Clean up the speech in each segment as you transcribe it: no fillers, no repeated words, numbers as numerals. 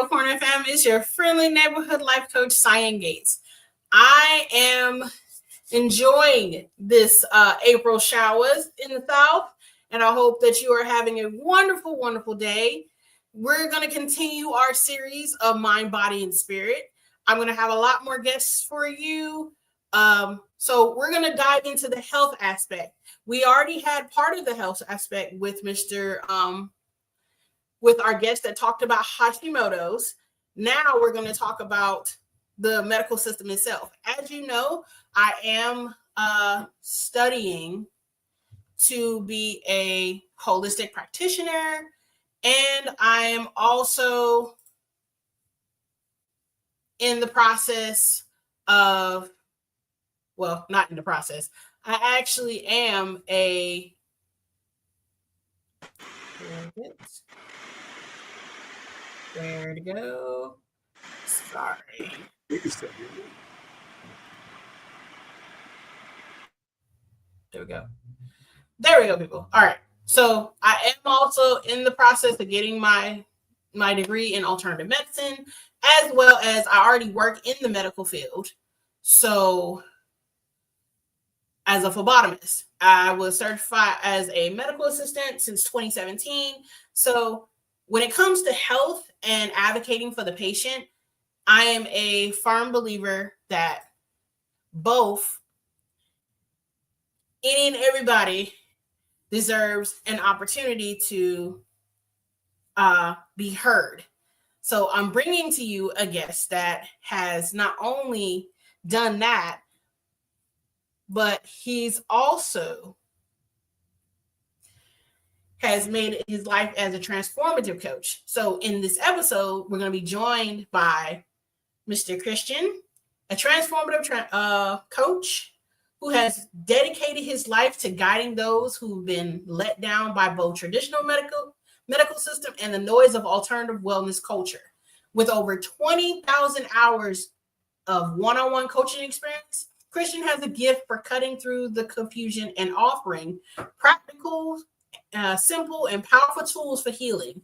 Little Corner fam. It's your friendly neighborhood life coach, Cyan Gates. I am enjoying this April showers in the South, and I hope that you are having a wonderful, wonderful day. We're going to continue our series of mind, body, and spirit. I'm going to have a lot more guests for you. So we're going to dive into the health aspect. We already had part of the health aspect with with our guest that talked about Hashimoto's. Now we're going to talk about the medical system itself. As you know, I am studying to be a holistic practitioner, and I am also in the process of, well, not in the process. I actually am where to go? Sorry. There we go. There we go, people. All right. So I am also in the process of getting my degree in alternative medicine, as well as I already work in the medical field. So as a phlebotomist, I was certified as a medical assistant since 2017. So when it comes to health and advocating for the patient, I am a firm believer that both any and everybody deserves an opportunity to be heard. So I'm bringing to you a guest that has not only done that, but he's also has made his life as a transformative coach. So in this episode, we're going to be joined by Mr. Christian, a transformative coach who has dedicated his life to guiding those who've been let down by both traditional medical system and the noise of alternative wellness culture. With over 20,000 hours of one-on-one coaching experience, Christian has a gift for cutting through the confusion and offering practical, simple, and powerful tools for healing.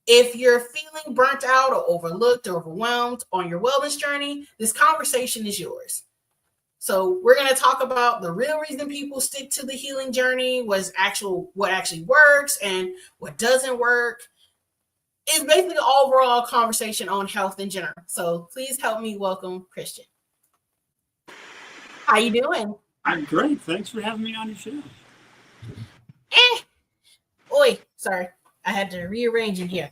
If you're feeling burnt out or overlooked or overwhelmed on your wellness journey, this conversation is yours. So we're going to talk about the real reason people stick to the healing journey, what actually works and what doesn't work. It's basically an overall conversation on health in general. So please help me welcome Christian. How you doing? I'm great. Thanks for having me on your show. Sorry. I had to rearrange in here.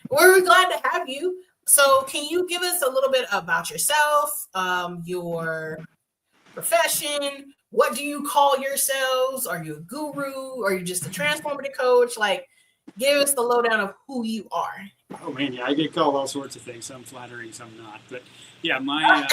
We're glad to have you. So can you give us a little bit about yourself, your profession? What do you call yourselves? Are you a guru? Are you just a transformative coach? Like, give us the lowdown of who you are. Oh man, yeah, I get called all sorts of things. Some flattering, some not. But yeah, my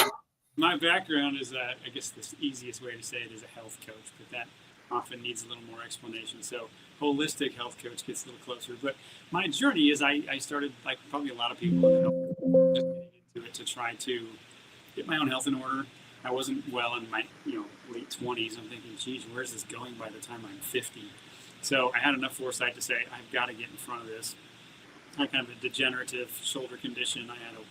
background is I guess the easiest way to say it is a health coach, but that often needs a little more explanation. So holistic health coach gets a little closer. But my journey is I started, like probably a lot of people, just getting into it to try to get my own health in order. I wasn't well in my late 20s. I'm thinking, geez, where's this going by the time I'm 50? So I had enough foresight to say, I've got to get in front of this. I had kind of a degenerative shoulder condition. I had a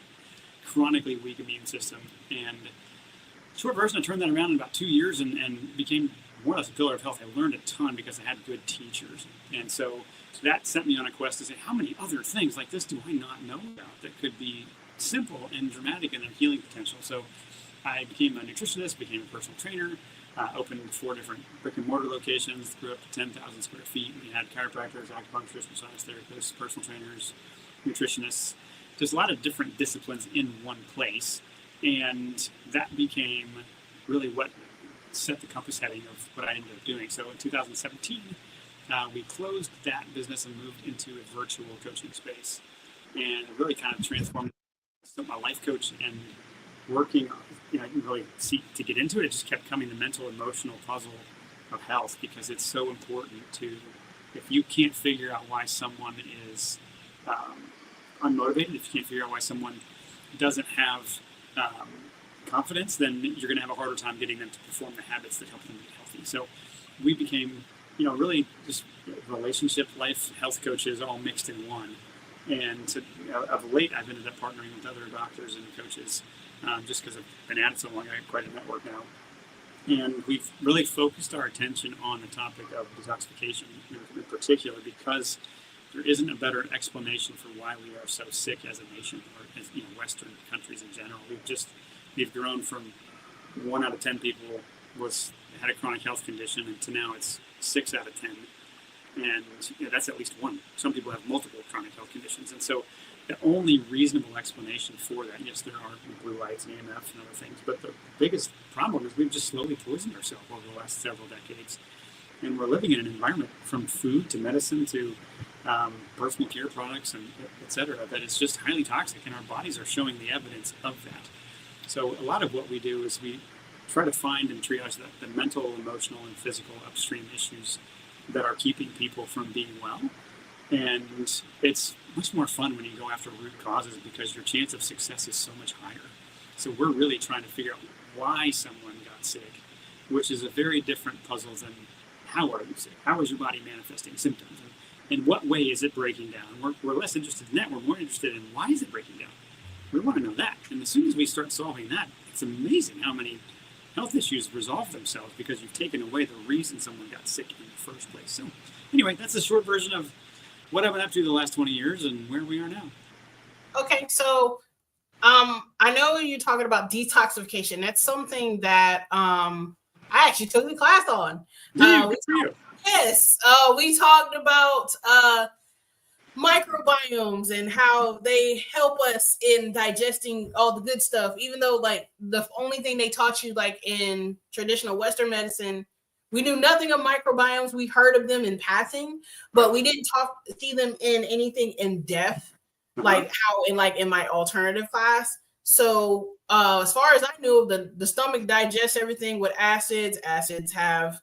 chronically weak immune system. And short version, I turned that around in about 2 years and became more or less a pillar of health. I learned a ton because I had good teachers. And so that sent me on a quest to say, how many other things like this do I not know about that could be simple and dramatic in their healing potential? So I became a nutritionist, became a personal trainer, opened 4 different brick and mortar locations, grew up to 10,000 square feet. We had chiropractors, acupuncturists, massage therapists, personal trainers, nutritionists, just a lot of different disciplines in one place. And that became really what set the compass heading of what I ended up doing. So in 2017, we closed that business and moved into a virtual coaching space, and really kind of transformed my life coach and working. I didn't really seek to get into it. It just kept coming, the mental, emotional puzzle of health, because it's so important to, if you can't figure out why someone is unmotivated, if you can't figure out why someone doesn't have confidence, then you're going to have a harder time getting them to perform the habits that help them get healthy. So we became, really just relationship, life, health coaches all mixed in one. And of late, I've ended up partnering with other doctors and coaches just because I've been at it so long. I have quite a network now. And we've really focused our attention on the topic of detoxification in particular because there isn't a better explanation for why we are so sick as a nation, or as Western countries in general. We've grown from 1 out of 10 people had a chronic health condition, and to now it's 6 out of 10. And that's at least one. Some people have multiple chronic health conditions. And so the only reasonable explanation for that, yes, there are blue lights and EMF and other things, but the biggest problem is we've just slowly poisoned ourselves over the last several decades. And we're living in an environment from food to medicine to personal care products and et cetera, that is just highly toxic, and our bodies are showing the evidence of that. So a lot of what we do is we try to find and triage the mental, emotional, and physical upstream issues that are keeping people from being well. And it's much more fun when you go after root causes because your chance of success is so much higher. So we're really trying to figure out why someone got sick, which is a very different puzzle than how are you sick? How is your body manifesting symptoms? And in what way is it breaking down? We're less interested in that. We're more interested in why is it breaking down? We want to know that. And as soon as we start solving that, it's amazing how many health issues resolve themselves because you've taken away the reason someone got sick in the first place. So anyway, that's a short version of what I've been up to the last 20 years and where we are now. Okay, so I know you're talking about detoxification. That's something that I actually took the class on. Yes, we talked about microbiomes and how they help us in digesting all the good stuff, even though like the only thing they taught you like in traditional Western medicine, we knew nothing of microbiomes. We heard of them in passing, but we didn't see them in anything in depth, like how in my alternative class. So as far as I knew, the stomach digests everything with acids. Acids have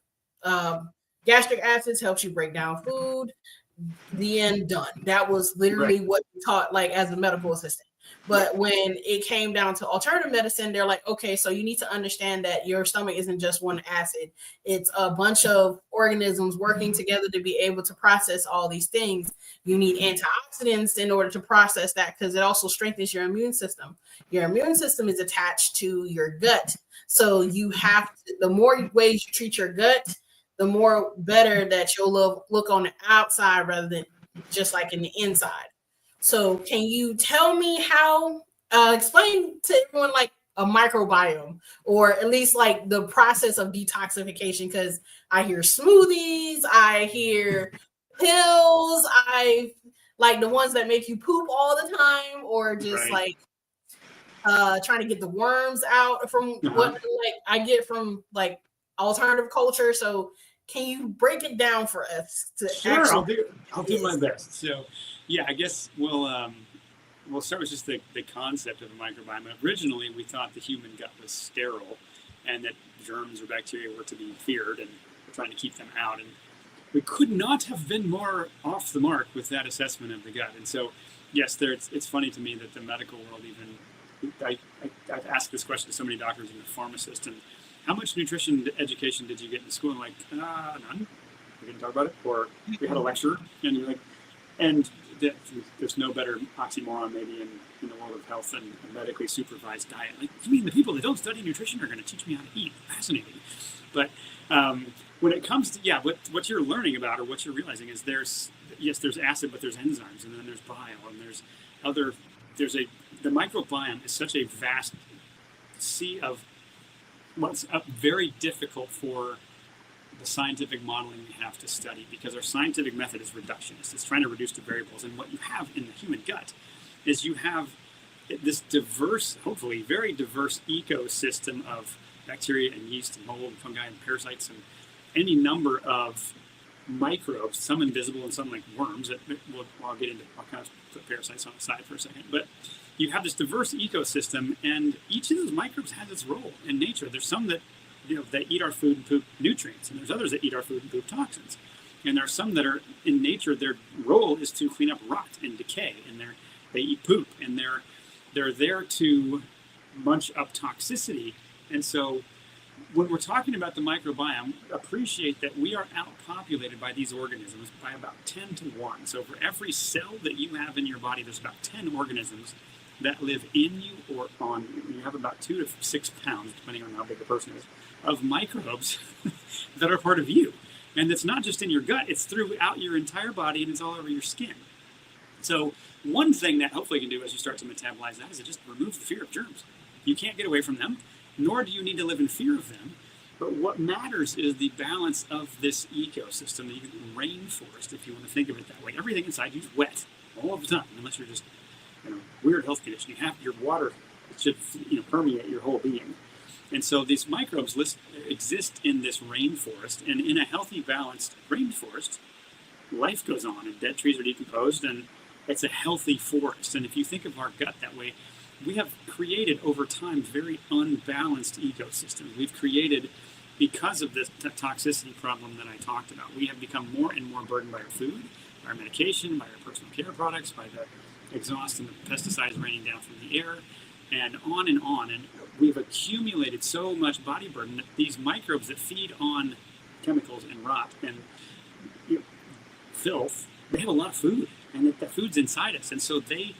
gastric acids, helps you break down food. The end, done. That was literally what we taught like as a medical assistant. But when it came down to alternative medicine, they're like, okay, so you need to understand that your stomach isn't just one acid. It's a bunch of organisms working together to be able to process all these things. You need antioxidants in order to process that because it also strengthens your immune system. Your immune system is attached to your gut. So you have to, the more ways you treat your gut, the more better that you'll look on the outside rather than just like in the inside. So can you tell me how, explain to everyone like a microbiome or at least like the process of detoxification? Because I hear smoothies, I hear pills, I like the ones that make you poop all the time or just like trying to get the worms out from what like I get from like alternative culture. So can you break it down for us? Sure, I'll do my best. So, yeah, I guess we'll start with just the concept of the microbiome. Originally, we thought the human gut was sterile, and that germs or bacteria were to be feared, and we're trying to keep them out. And we could not have been more off the mark with that assessment of the gut. And so, yes, it's funny to me that the medical world even I've asked this question to so many doctors and pharmacists, and how much nutrition education did you get in school? And like, none. We didn't talk about it. Or we had a lecture, and you're like, and there's no better oxymoron maybe in the world of health than a medically supervised diet. Like, you mean the people that don't study nutrition are going to teach me how to eat? Fascinating. But when it comes to, what you're learning about or what you're realizing is there's acid, but there's enzymes, and then there's bile, and the microbiome is such a vast sea of what's very difficult for the scientific modeling we have to study because our scientific method is reductionist. It's trying to reduce the variables. And what you have in the human gut is you have this diverse, hopefully very diverse ecosystem of bacteria and yeast and mold and fungi and parasites and any number of microbes, some invisible and some like worms. I'll get into, I'll kind of put parasites on the side for a second. But you have this diverse ecosystem, and each of those microbes has its role in nature. There's some that that eat our food and poop nutrients, and there's others that eat our food and poop toxins. And there are some that are in nature, their role is to clean up rot and decay, and they eat poop, and they're there to munch up toxicity. And so when we're talking about the microbiome, appreciate that we are outpopulated by these organisms by about 10 to 1. So for every cell that you have in your body, there's about 10 organisms that live in you or on you. You have about 2 to 6 pounds, depending on how big the person is, of microbes that are part of you. And it's not just in your gut, it's throughout your entire body, and it's all over your skin. So one thing that hopefully you can do as you start to metabolize that is it just removes the fear of germs. You can't get away from them, nor do you need to live in fear of them. But what matters is the balance of this ecosystem, the rainforest, if you want to think of it that way. Everything inside you is wet all of the time, unless you're just weird health condition. You have your water should permeate your whole being. And so these microbes exist in this rainforest, and in a healthy, balanced rainforest, life goes on, and dead trees are decomposed, and it's a healthy forest. And if you think of our gut that way, we have created over time very unbalanced ecosystems. We've created, because of this toxicity problem that I talked about, we have become more and more burdened by our food, by our medication, by our personal care products, by the exhaust and the pesticides raining down from the air, and on and on. And we've accumulated so much body burden that these microbes that feed on chemicals and rot and filth, they have a lot of food, and that food's inside us. And so they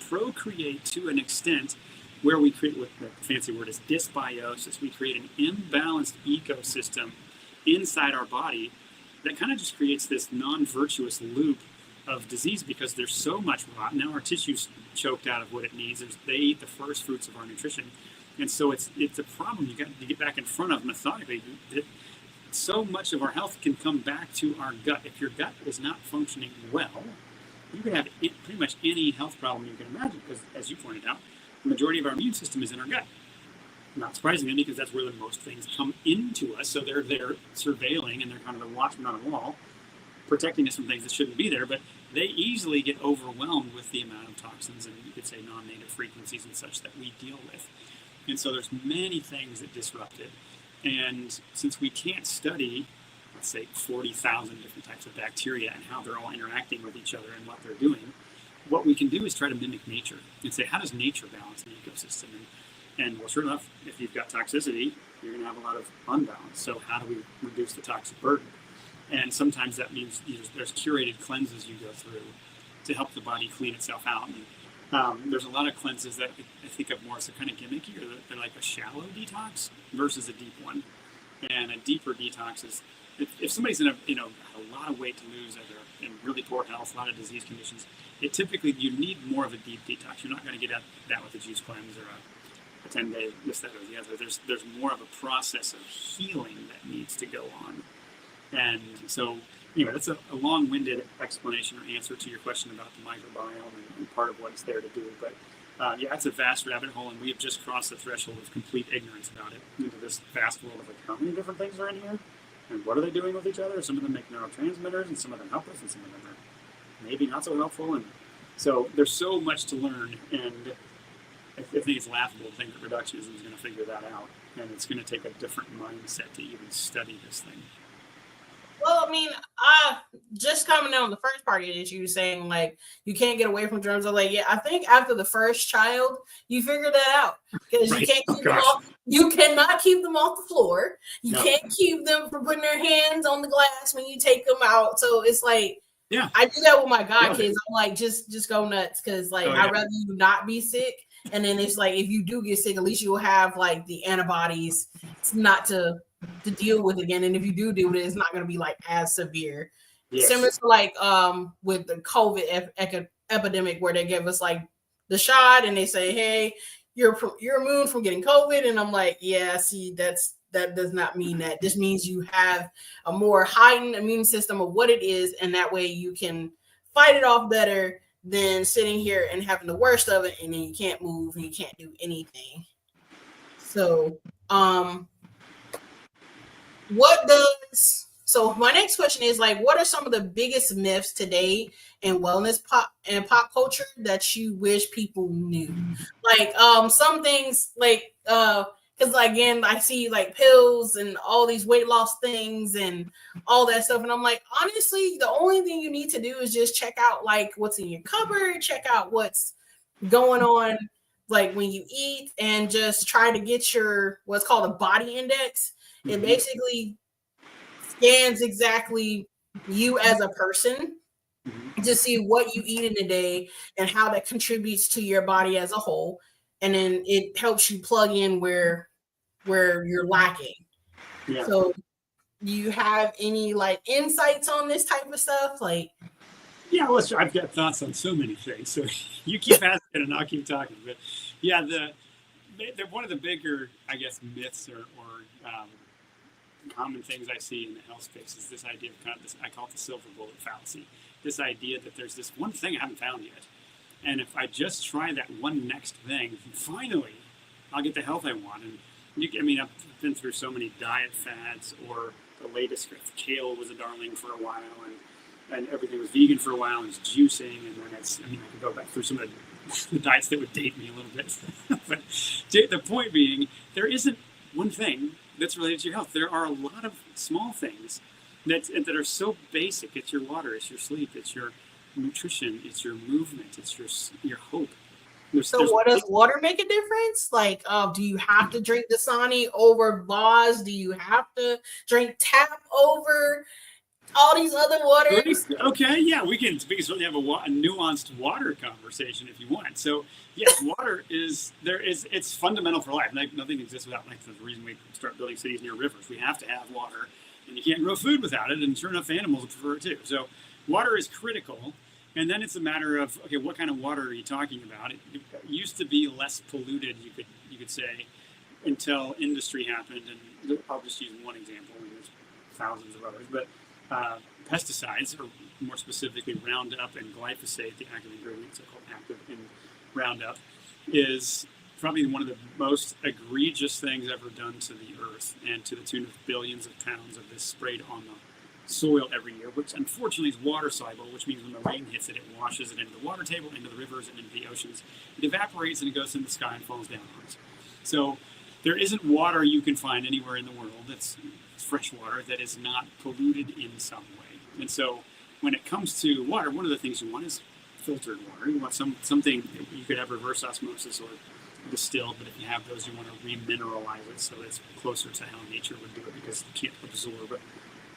procreate to an extent where we create, what the fancy word is dysbiosis. We create an imbalanced ecosystem inside our body that kind of just creates this non-virtuous loop of disease, because there's so much rot. Now our tissue's choked out of what it needs. They eat the first fruits of our nutrition. And so it's a problem you got to get back in front of methodically. So much of our health can come back to our gut. If your gut is not functioning well, you can have pretty much any health problem you can imagine, because, as you pointed out, the majority of our immune system is in our gut. Not surprisingly, because that's where the most things come into us. So they're there surveilling, and they're kind of a watchman on a wall, protecting us from things that shouldn't be there. But they easily get overwhelmed with the amount of toxins and, you could say, non-native frequencies and such that we deal with. And so there's many things that disrupt it. And since we can't study, let's say, 40,000 different types of bacteria and how they're all interacting with each other and what they're doing, what we can do is try to mimic nature and say, how does nature balance the ecosystem? And well, sure enough, if you've got toxicity, you're going to have a lot of unbalance. So how do we reduce the toxic burden? And sometimes that means there's curated cleanses you go through to help the body clean itself out. And there's a lot of cleanses that I think of more as a kind of gimmicky, or they're like a shallow detox versus a deep one. And a deeper detox is, if somebody's in a lot of weight to lose, or they're in really poor health, a lot of disease conditions, typically you need more of a deep detox. You're not going to get at that with a juice cleanse or a 10-day this, that, or the other. There's more of a process of healing that needs to go on. And so, anyway, that's a long-winded explanation or answer to your question about the microbiome and part of what it's there to do. But yeah, it's a vast rabbit hole, and we have just crossed the threshold of complete ignorance about it into this vast world of like, how many different things are in here, and what are they doing with each other? Some of them make neurotransmitters, and some of them help us, and some of them are maybe not so helpful. And so there's so much to learn, and I think it's laughable to think that reductionism is going to figure that out, and it's going to take a different mindset to even study this thing. Well, I mean, just commenting on the first part of it, you saying like you can't get away from germs. I'm like, yeah, I think after the first child, you figure that out, because right. You can't keep them off. You cannot keep them off the floor. You can't keep them from putting their hands on the glass when you take them out. So it's like, yeah, I do that with my god kids. I'm like, just go nuts, because like I'd rather you not be sick. And then it's like, if you do get sick, at least you'll have like the antibodies not to deal with again. And if you do deal with it, it's not going to be like as severe. Yes. Similar to like with the COVID epidemic, where they give us like the shot and they say, hey, you're immune from getting COVID. And I'm like, yeah, see, that does not mean that. This means you have a more heightened immune system of what it is, and that way you can fight it off better than sitting here and having the worst of it, and then you can't move and you can't do anything. So so my next question is like, what are some of the biggest myths today in wellness pop culture that you wish people knew? Like some things like because again, I see like pills and all these weight loss things and all that stuff, and I'm like, honestly, the only thing you need to do is just check out like what's in your cupboard, check out what's going on like when you eat and just try to get your what's called a body index. It basically scans exactly you as a person to see what you eat in a day and how that contributes to your body as a whole. And then it helps you plug in where you're lacking. Yeah. So do you have any like insights on this type of stuff? Like, yeah, well, I've got thoughts on so many things. So you keep asking and I'll keep talking. But yeah, they're one of the bigger, I guess, myths or common things I see in the health space is this idea of kind of this, I call it the silver bullet fallacy. This idea that there's this one thing I haven't found yet. And if I just try that one next thing, finally, I'll get the health I want. And I've been through so many diet fads, or the latest, kale was a darling for a while, and everything was vegan for a while, and it's juicing, and then I could go back through some of the diets that would date me a little bit. But the point being, there isn't one thing that's related to your health. There are a lot of small things that are so basic. It's your water, it's your sleep, it's your nutrition, it's your movement, it's your hope. What does water make a difference? Like, do you have to drink Dasani over Voss? Do you have to drink tap over all these other waters? Okay, yeah, we can certainly have a nuanced water conversation if you want. So yes, water it's fundamental for life. Nothing exists without life. That's the reason we start building cities near rivers. We have to have water, and you can't grow food without it, and sure enough, animals prefer it too. So water is critical. And then it's a matter of, okay, what kind of water are you talking about? It used to be less polluted, you could say, until industry happened. And I'll just use one example, and there's thousands of others. But pesticides, or more specifically Roundup and glyphosate, the active ingredients are called active in Roundup, is probably one of the most egregious things ever done to the earth, and to the tune of billions of pounds of this sprayed on the soil every year, which unfortunately is water soluble, which means when the rain hits it, it washes it into the water table, into the rivers, and into the oceans. It evaporates and it goes into the sky and falls down on us. So there isn't water you can find anywhere in the world that's fresh water that is not polluted in some way. And so when it comes to water, one of the things you want is filtered water. You want something you could have reverse osmosis or distilled, but if you have those, you want to remineralize it so it's closer to how nature would do it, because you can't absorb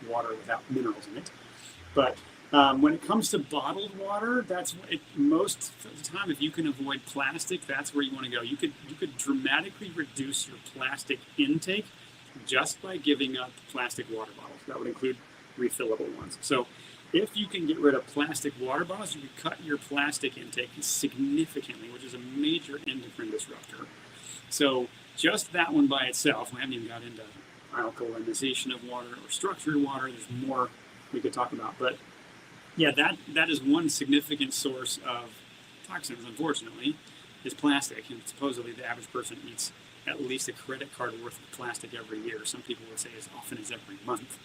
water without minerals in it. But when it comes to bottled water, that's most of the time, if you can avoid plastic, that's where you want to go. You could dramatically reduce your plastic intake just by giving up plastic water bottles. That would include refillable ones. So if you can get rid of plastic water bottles, you can cut your plastic intake significantly, which is a major endocrine disruptor. So just that one by itself, we haven't even got into alkalinization of water or structured water. There's more we could talk about, but yeah, that is one significant source of toxins, unfortunately, is plastic. And supposedly the average person eats at least a credit card worth of plastic every year. Some people would say as often as every month.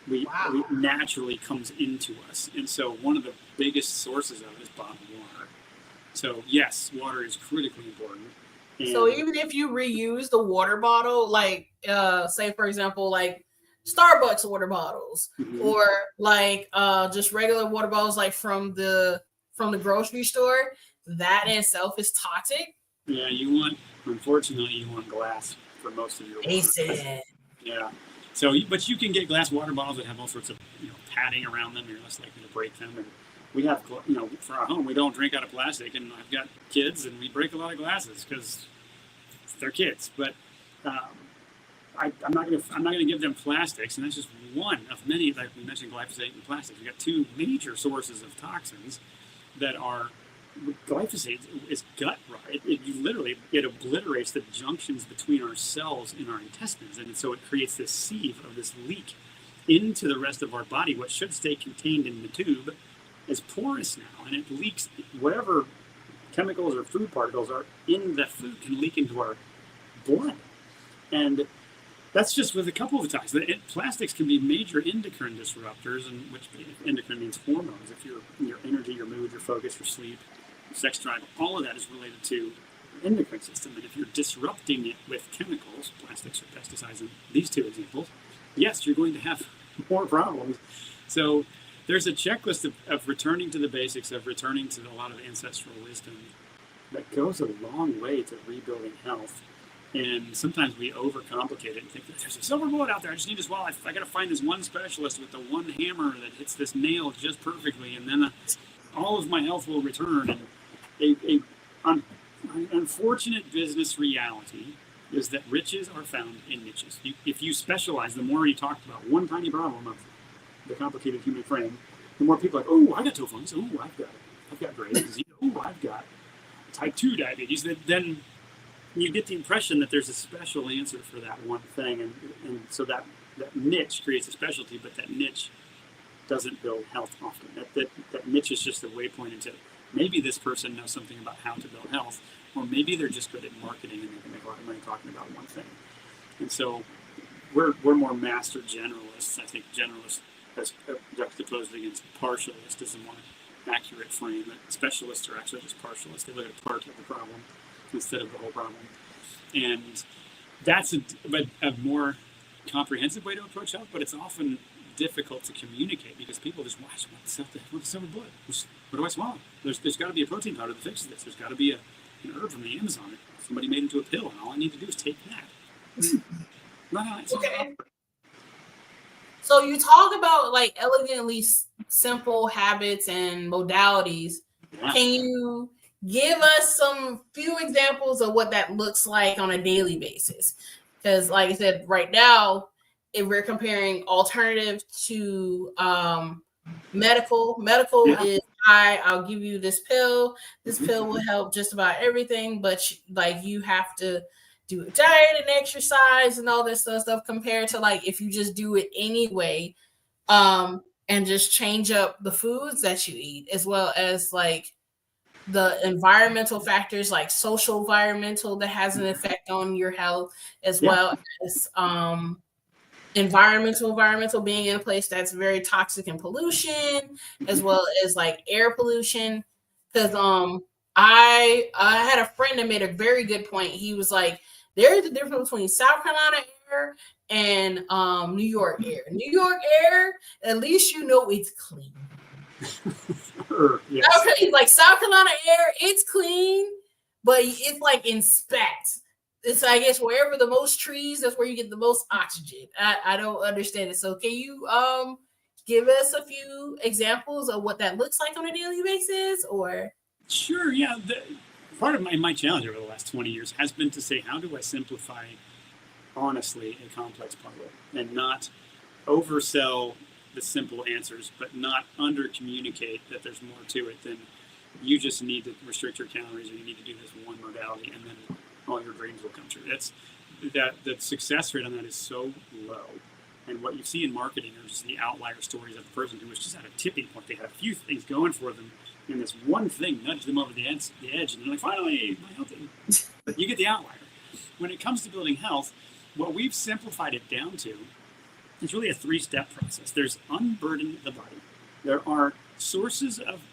It naturally comes into us. And so one of the biggest sources of it is bottled water. So yes, water is critically important. And so even if you reuse the water bottle, like say for example, like Starbucks water bottles, or like just regular water bottles, like from the grocery store, that in itself is toxic. Yeah, unfortunately, you want glass for most of your water. Yeah. So, but you can get glass water bottles that have all sorts of padding around them. You're less likely to break them. And we have, for our home, we don't drink out of plastic. And I've got kids, and we break a lot of glasses because they're kids. But I'm not going to give them plastics, and that's just one of many. Like we mentioned, glyphosate and plastics. We've got two major sources of toxins that are. Glyphosate is gut rot. It obliterates the junctions between our cells in our intestines, and so it creates this sieve of this leak into the rest of our body. What should stay contained in the tube is porous now, and it leaks. Whatever chemicals or food particles are in the food can leak into our blood, and that's just with a couple of toxins. Plastics can be major endocrine disruptors, and which endocrine means hormones. If your energy, your mood, your focus, your sleep, sex drive, all of that is related to the endocrine system. And if you're disrupting it with chemicals, plastics or pesticides in these two examples, yes, you're going to have more problems. So there's a checklist of returning to the basics, of returning to a lot of ancestral wisdom that goes a long way to rebuilding health. And sometimes we overcomplicate it and think that there's a silver bullet out there. I just need this wall. I got to find this one specialist with the one hammer that hits this nail just perfectly, and then all of my health will return. And an unfortunate business reality is that riches are found in niches. If you specialize, the more you talk about one tiny problem of the complicated human frame, the more people are like, oh, I got toe fungus. Oh, I've got Graves' disease. Oh, I've got type 2 diabetes. Then you get the impression that there's a special answer for that one thing. And so that niche creates a specialty, but that niche doesn't build health often. That niche is just a waypoint into maybe this person knows something about how to build health, or maybe they're just good at marketing and they can make a lot of money talking about one thing. And so we're more master generalists. I think generalist as juxtaposed against partialist is a more accurate frame. Specialists are actually just partialists. They look at part of the problem instead of the whole problem. And that's a more comprehensive way to approach health, but it's often difficult to communicate because people just watch what's the silver bullet. What do I swallow? There's got to be a protein powder that fixes this. There's got to be an herb from the Amazon that somebody made into a pill, and all I need to do is take that. Okay. So you talk about like elegantly simple habits and modalities. Yeah. Can you give us some few examples of what that looks like on a daily basis? Because like I said, right now, if we're comparing alternative to medical yeah. is I'll give you this pill. This pill will help just about everything, but like you have to do a diet and exercise and all this stuff compared to like if you just do it anyway, and just change up the foods that you eat, as well as like the environmental factors like social environmental that has an effect on your health, as well as environmental being in a place that's very toxic and pollution, as well as like air pollution. Because I had a friend that made a very good point. He was like, there's a difference between South Carolina air and New York air. New York air, at least you know it's clean. Yes. Okay, like South Carolina air, it's clean, but it's like in spat. It's, I guess, wherever the most trees, that's where you get the most oxygen. I don't understand it. So can you give us a few examples of what that looks like on a daily basis? Or sure, yeah. Part of my challenge over the last 20 years has been to say, how do I simplify, honestly, a complex puzzle and not oversell the simple answers, but not under-communicate that there's more to it than you just need to restrict your calories or you need to do this one modality and then all your dreams will come true. The success rate on that is so low. And what you see in marketing are just the outlier stories of the person who was just at a tipping point. They had a few things going for them, and this one thing nudged them over the edge, and they're like, finally, my health. But you get the outlier. When it comes to building health, what we've simplified it down to is really a 3-step process. There's unburden the body. There are sources of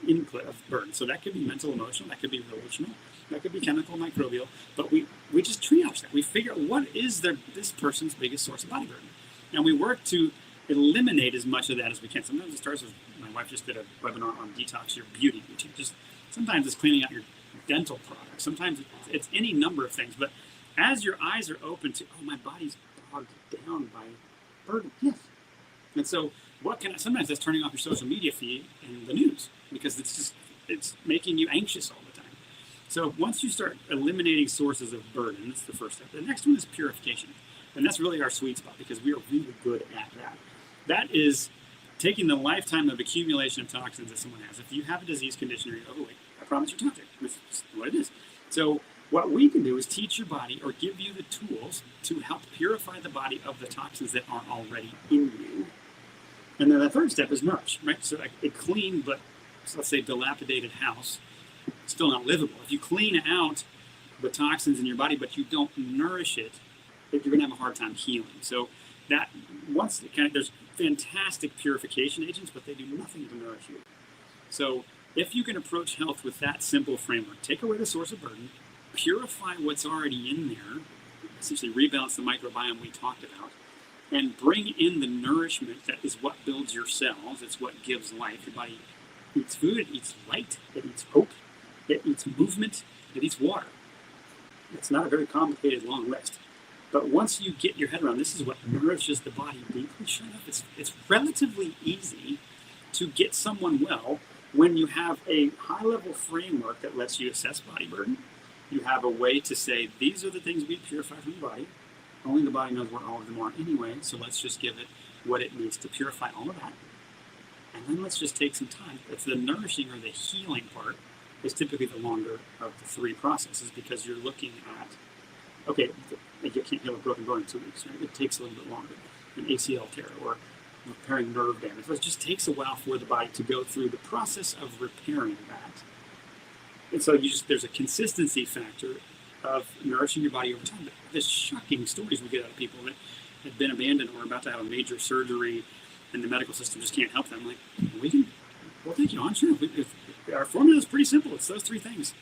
input of burden. So that could be mental, emotional, that could be relational, that could be chemical, microbial. But we just triage that. We figure out what is this person's biggest source of body burden. And we work to eliminate as much of that as we can. Sometimes it starts with, my wife just did a webinar on detox your beauty routine. Sometimes it's cleaning out your dental products. Sometimes it's any number of things. But as your eyes are open to, oh, my body's bogged down by burden. Yes. And so sometimes that's turning off your social media feed and the news, because it's making you anxious all the time. So once you start eliminating sources of burden, that's the first step. The next one is purification. And that's really our sweet spot, because we are really good at that. That is taking the lifetime of accumulation of toxins that someone has. If you have a disease condition or you're overweight, I promise you're toxic. That's what it is. So what we can do is teach your body, or give you the tools to help purify the body of the toxins that are already in you. And then the third step is nourish, right? So a clean, but let's say dilapidated house, still not livable. If you clean out the toxins in your body, but you don't nourish it, you're going to have a hard time healing. So that there's fantastic purification agents, but they do nothing to nourish you. So if you can approach health with that simple framework, take away the source of burden, purify what's already in there, essentially rebalance the microbiome we talked about, and bring in the nourishment that is what builds your cells. It's what gives life. Your body eats food, it eats light, it eats hope, it eats movement, it eats water. It's not a very complicated long list. But once you get your head around this is what nourishes the body deeply, sure enough, it's relatively easy to get someone well when you have a high-level framework that lets you assess body burden. You have a way to say, these are the things we purify from the body. Only the body knows what all of them are anyway, so let's just give it what it needs to purify all of that. And then let's just take some time. It's the nourishing or the healing part is typically the longer of the three processes because you're looking at, okay, you can't heal a broken bone in 2 weeks, right? It takes a little bit longer. An ACL tear or repairing nerve damage. It just takes a while for the body to go through the process of repairing that. And so there's a consistency factor of nourishing your body over time. But there's shocking stories we get out of people that have been abandoned or about to have a major surgery and the medical system just can't help them. I'm like, we'll take you on, sure. Our formula is pretty simple. It's those three things.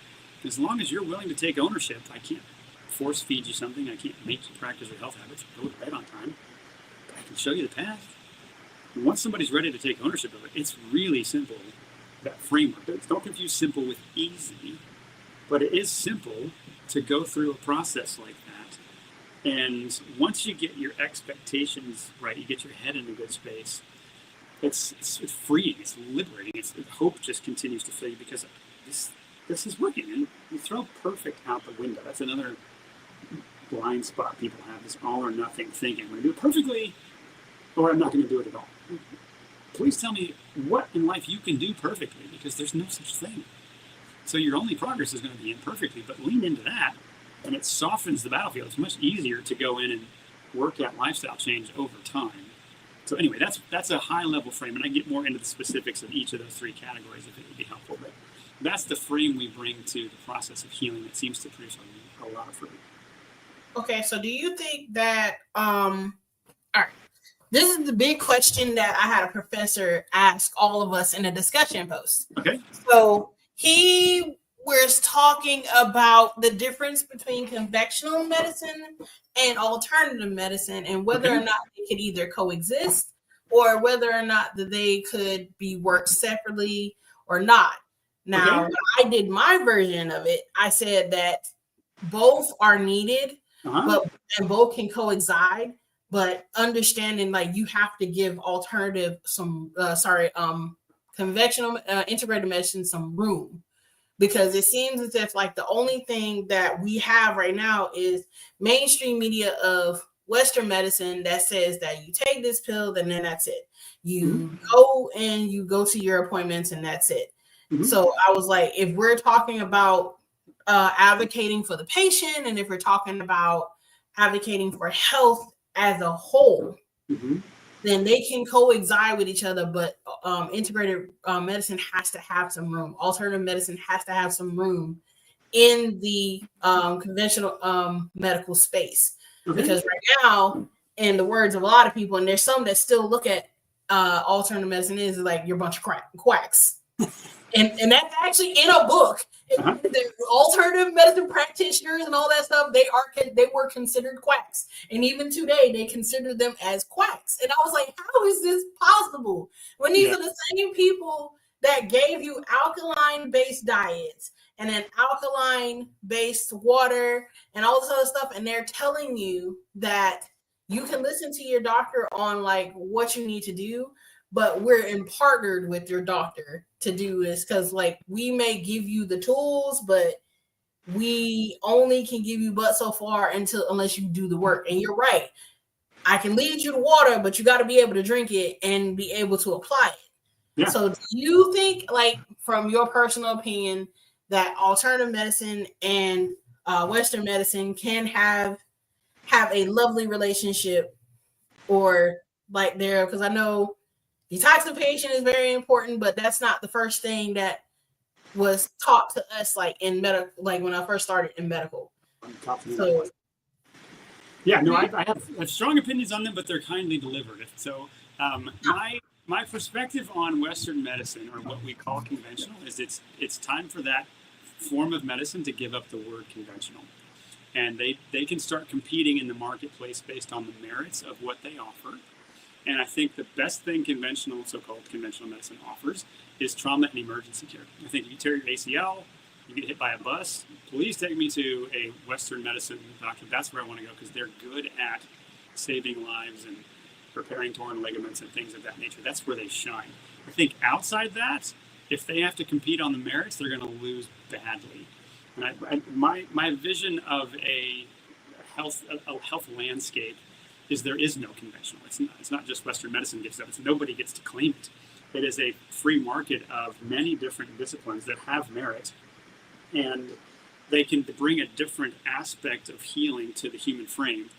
As long as you're willing to take ownership, I can't force feed you something. I can't make you practice your health habits. Go to bed on time. But I can show you the path. And once somebody's ready to take ownership of it, it's really simple, that framework. Don't confuse simple with easy, but it is simple to go through a process like that. And once you get your expectations right, you get your head in a good space, it's freeing, it's liberating, hope just continues to fill you because this is working. And you throw perfect out the window. That's another blind spot people have, this all or nothing thinking. I'm going to do it perfectly or I'm not going to do it at all. Please tell me what in life you can do perfectly because there's no such thing. So your only progress is going to be imperfectly, but lean into that and it softens the battlefield. It's much easier to go in and work at lifestyle change over time. So anyway, that's a high level frame, and I get more into the specifics of each of those three categories if it would be helpful. But that's the frame we bring to the process of healing that seems to produce a lot of fruit. Okay, so do you think that all right, this is the big question that I had a professor ask all of us in a discussion post. Okay. So he was talking about the difference between conventional medicine and alternative medicine and whether or not they could either coexist or whether or not that they could be worked separately or not. Now, when I did my version of it, I said that both are needed, but and both can coexist. But understanding like you have to give alternative conventional integrated medicine some room. Because it seems as if like the only thing that we have right now is mainstream media of Western medicine that says that you take this pill and then that's it. You go and you go to your appointments and that's it. So I was like, if we're talking about advocating for the patient and if we're talking about advocating for health as a whole, then they can coexist with each other, but integrated medicine has to have some room. Alternative medicine has to have some room in the conventional medical space. Because right now, in the words of a lot of people, and there's some that still look at alternative medicine is like you're a bunch of quacks. And that's actually in a book. The alternative medicine practitioners and all that stuff, they were considered quacks. And even today, they consider them as quacks. And I was like, how is this possible? When these are the same people that gave you alkaline-based diets and then alkaline-based water and all this other stuff, and they're telling you that you can listen to your doctor on like what you need to do, but we're partnered with your doctor to do this because like we may give you the tools, but we only can give you but so far unless you do the work. And you're right. I can lead you to water, but you got to be able to drink it and be able to apply it. Yeah. So do you think, like, from your personal opinion, that alternative medicine and Western medicine can have a lovely relationship, or like there? Because I know detoxification is very important, but that's not the first thing that was taught to us, like in medical, like when I first started in medical. So, yeah, no, I have strong opinions on them, but they're kindly delivered. So, my perspective on Western medicine, or what we call conventional, is it's time for that form of medicine to give up the word conventional, and they can start competing in the marketplace based on the merits of what they offer. And I think the best thing so-called conventional medicine offers is trauma and emergency care. I think if you tear your ACL, You get hit by a bus, please take me to a Western medicine doctor. That's where I want to go because they're good at saving lives and repairing torn ligaments and things of that nature. That's where they shine. I think outside that, if they have to compete on the merits, they're going to lose badly. And my vision of a health landscape is there is no conventional. It's not just Western medicine gets up. It's nobody gets to claim it. It is a free market of many different disciplines that have merit, and they can bring a different aspect of healing to the human frame.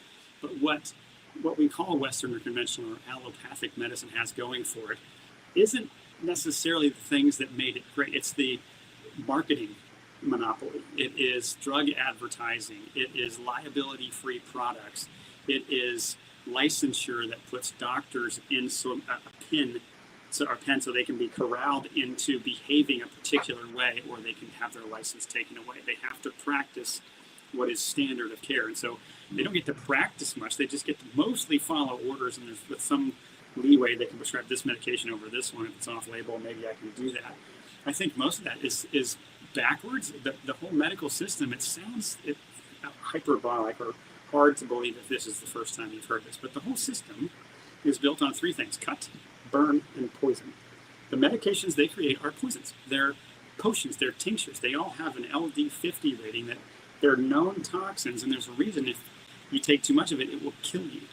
But what we call Western or conventional or allopathic medicine has going for it isn't necessarily the things that made it great. It's the marketing monopoly. It is drug advertising. It is liability-free products. It is licensure that puts doctors in a pen so they can be corralled into behaving a particular way, or they can have their license taken away. They have to practice what is standard of care. And so they don't get to practice much. They just get to mostly follow orders, and with some leeway, they can prescribe this medication over this one. If it's off label, maybe I can do that. I think most of that is backwards. The whole medical system, it sounds hyperbolic or hard to believe if this is the first time you've heard this, but the whole system is built on three things: cut, burn, and poison. The medications they create are poisons. They're potions, they're tinctures. They all have an LD50 rating that they're known toxins, and there's a reason if you take too much of it, it will kill you.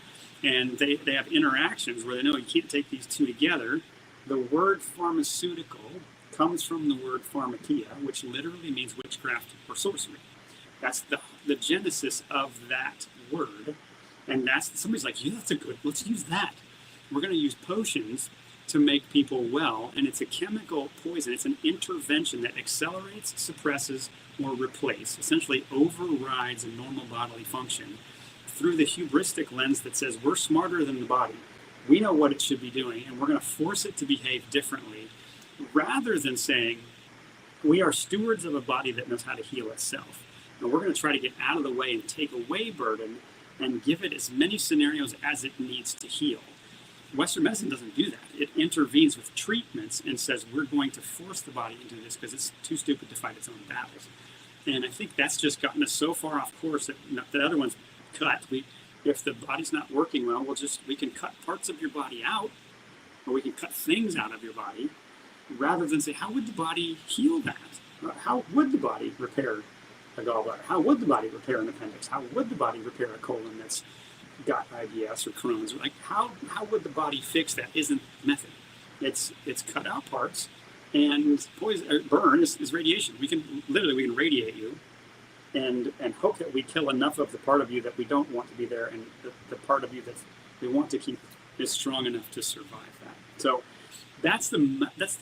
And they have interactions where they know you can't take these two together. The word pharmaceutical comes from the word pharmakia, which literally means witchcraft or sorcery. That's the genesis of that word. And somebody's like, yeah, that's a good, let's use that. We're going to use potions to make people well. And it's a chemical poison. It's an intervention that accelerates, suppresses, or replaces, essentially overrides a normal bodily function through the hubristic lens that says we're smarter than the body. We know what it should be doing, and we're going to force it to behave differently, rather than saying we are stewards of a body that knows how to heal itself. And we're going to try to get out of the way and take away burden and give it as many scenarios as it needs to heal. Western medicine doesn't do that. It intervenes with treatments and says we're going to force the body into this because it's too stupid to fight its own battles. And I think that's just gotten us so far off course that the other one's cut. If the body's not working well, we can cut parts of your body out, or we can cut things out of your body, rather than say, how would the body heal that? How would the body repair a gallbladder? How would the body repair an appendix? How would the body repair a colon that's got IBS or Crohn's? Like, how would the body fix that? Isn't the method. It's cut out parts, and poison or burn is radiation. We can radiate you and hope that we kill enough of the part of you that we don't want to be there, and the part of you that we want to keep is strong enough to survive that. So that's the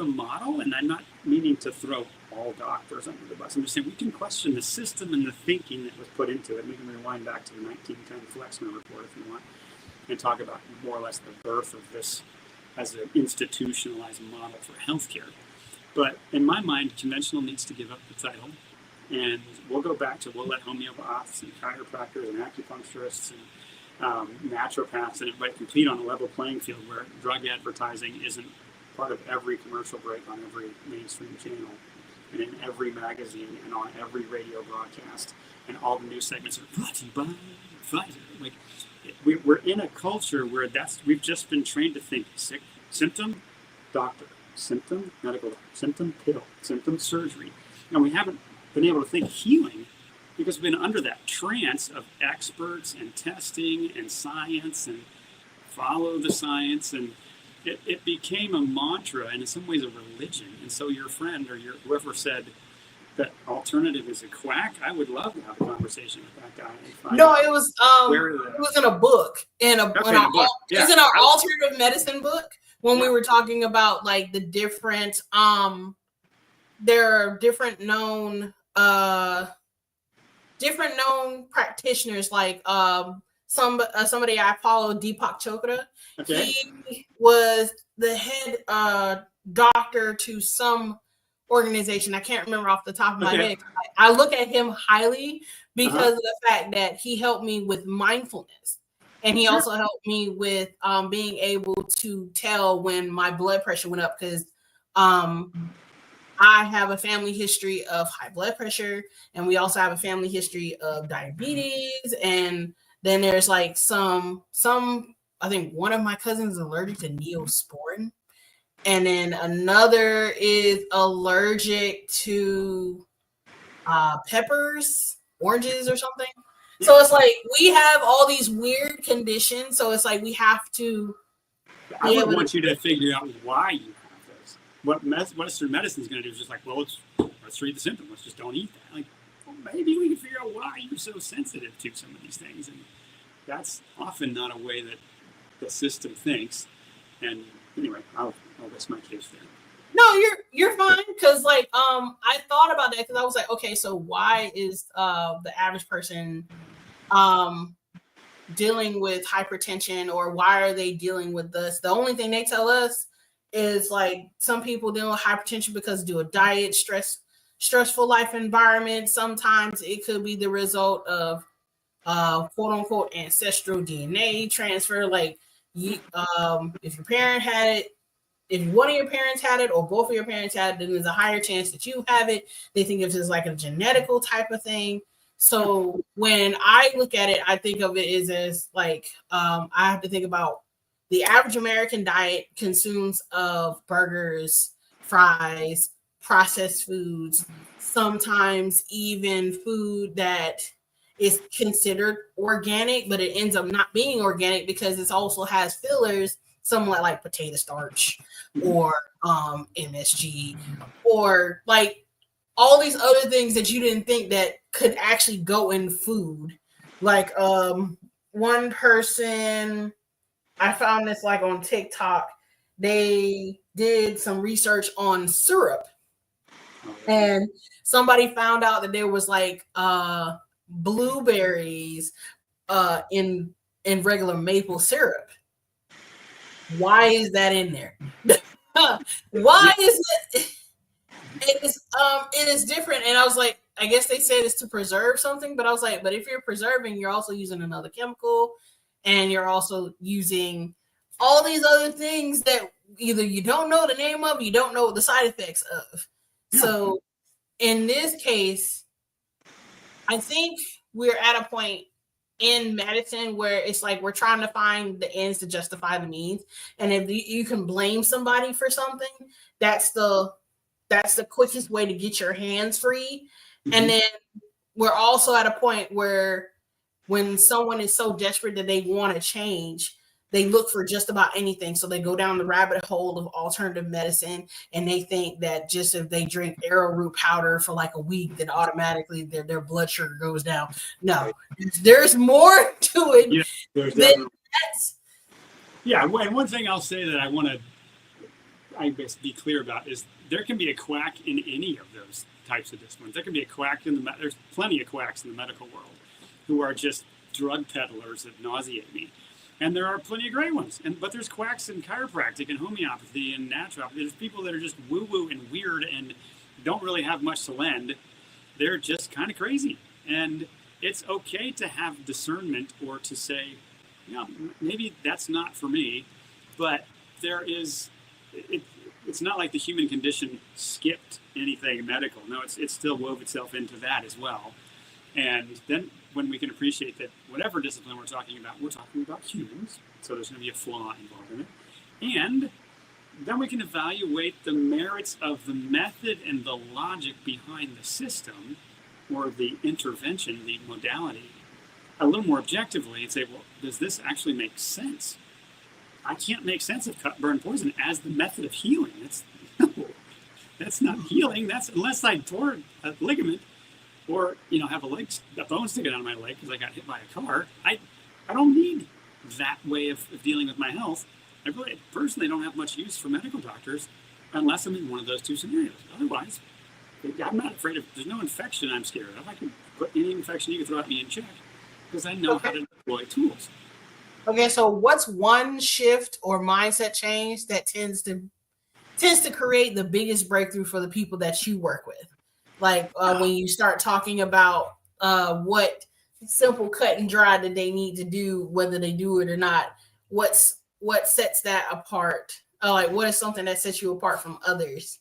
model, and I'm not meaning to throw all doctors under the bus. I'm just saying we can question the system and the thinking that was put into it. We can rewind back to the 1910 Flexner report if you want, and talk about more or less the birth of this as an institutionalized model for healthcare. But in my mind, conventional needs to give up the title, and we'll let homeopaths and chiropractors and acupuncturists and naturopaths and everybody compete on a level playing field where drug advertising isn't part of every commercial break on every mainstream channel and in every magazine and on every radio broadcast, and all the news segments are brought to you by Pfizer. Like, we're in a culture where we've just been trained to think symptom, doctor, symptom, medical doctor, symptom, pill, symptom, surgery. And we haven't been able to think healing because we've been under that trance of experts and testing and science and follow the science, and it became a mantra and in some ways a religion. And so your friend or whoever said that alternative is a quack, I would love to have a conversation with that guy. No, it was in a book. It's in our alternative medicine book when we were talking about like the different there are different known practitioners, like somebody I follow, Deepak Chopra. Okay. He was the head doctor to some organization. I can't remember off the top of my head. I look at him highly because of the fact that he helped me with mindfulness. And he also helped me with being able to tell when my blood pressure went up, because I have a family history of high blood pressure, and we also have a family history of diabetes. And then there's like some, I think one of my cousins is allergic to Neosporin. And then another is allergic to peppers, oranges, or something. So it's like we have all these weird conditions. So it's like we have to I be would able want to. you to figure out why you have those. What Western medicine is going to do is just like, well, let's treat the symptom. Let's just don't eat that. Like, well, maybe we can figure out why you're so sensitive to some of these things, and that's often not a way that the system thinks. And anyway, I'll rest my case there. No, you're fine, because like I thought about that, because I was like, okay, so why is the average person dealing with hypertension, or why are they dealing with this? The only thing they tell us is like some people deal with hypertension because do a diet, stressful life environment. Sometimes it could be the result of quote unquote ancestral DNA transfer. Like you, if your parent had it, if one of your parents had it or both of your parents had it, then there's a higher chance that you have it. They think of it as like a genetical type of thing. So when I look at it, I think of it as like I have to think about the average American diet consumes of burgers, fries, processed foods, sometimes even food that is considered organic, but it ends up not being organic because it also has fillers, somewhat like potato starch or MSG, or like all these other things that you didn't think that could actually go in food. Like one person, I found this like on TikTok, they did some research on syrup, and somebody found out that there was like blueberries in regular maple syrup. Why is that in there? Why is it? It is different. And I was like, I guess they said it's to preserve something, but I was like, but if you're preserving, you're also using another chemical, and you're also using all these other things that either you don't know the name of, you don't know the side effects of. So in this case, I think we're at a point in medicine where it's like we're trying to find the ends to justify the means. And if you can blame somebody for something, that's the quickest way to get your hands free. Mm-hmm. And then we're also at a point where when someone is so desperate that they want to change, they look for just about anything. So they go down the rabbit hole of alternative medicine, and they think that just if they drink arrowroot powder for like a week, then automatically their blood sugar goes down. No, there's more to it. Yeah, there's definitely. Yeah, and one thing I'll say that I want to be clear about is there can be a quack in any of those types of disciplines. There can be a quack there's plenty of quacks in the medical world who are just drug peddlers that nauseate me. And there are plenty of great ones. But there's quacks in chiropractic and homeopathy and naturopathy. There's people that are just woo-woo and weird and don't really have much to lend. They're just kind of crazy. And it's okay to have discernment or to say, maybe that's not for me. But it's not like the human condition skipped anything medical. No, it still wove itself into that as well. And then when we can appreciate that whatever discipline we're talking about humans, so there's going to be a flaw involved in it. And then we can evaluate the merits of the method and the logic behind the system or the intervention, the modality, a little more objectively and say, well, does this actually make sense? I can't make sense of cut, burn, poison as the method of healing. That's not healing. That's unless I tore a ligament or have a bone sticking out of my leg because I got hit by a car. I don't need that way of dealing with my health. I really personally don't have much use for medical doctors unless I'm in one of those two scenarios. Otherwise, I'm not afraid of. There's no infection I'm scared of. I can put any infection you can throw at me in check because I know how to deploy tools. Okay, so what's one shift or mindset change that tends to create the biggest breakthrough for the people that you work with? Like when you start talking about what simple cut and dry that they need to do, whether they do it or not, what sets that apart? Like what is something that sets you apart from others?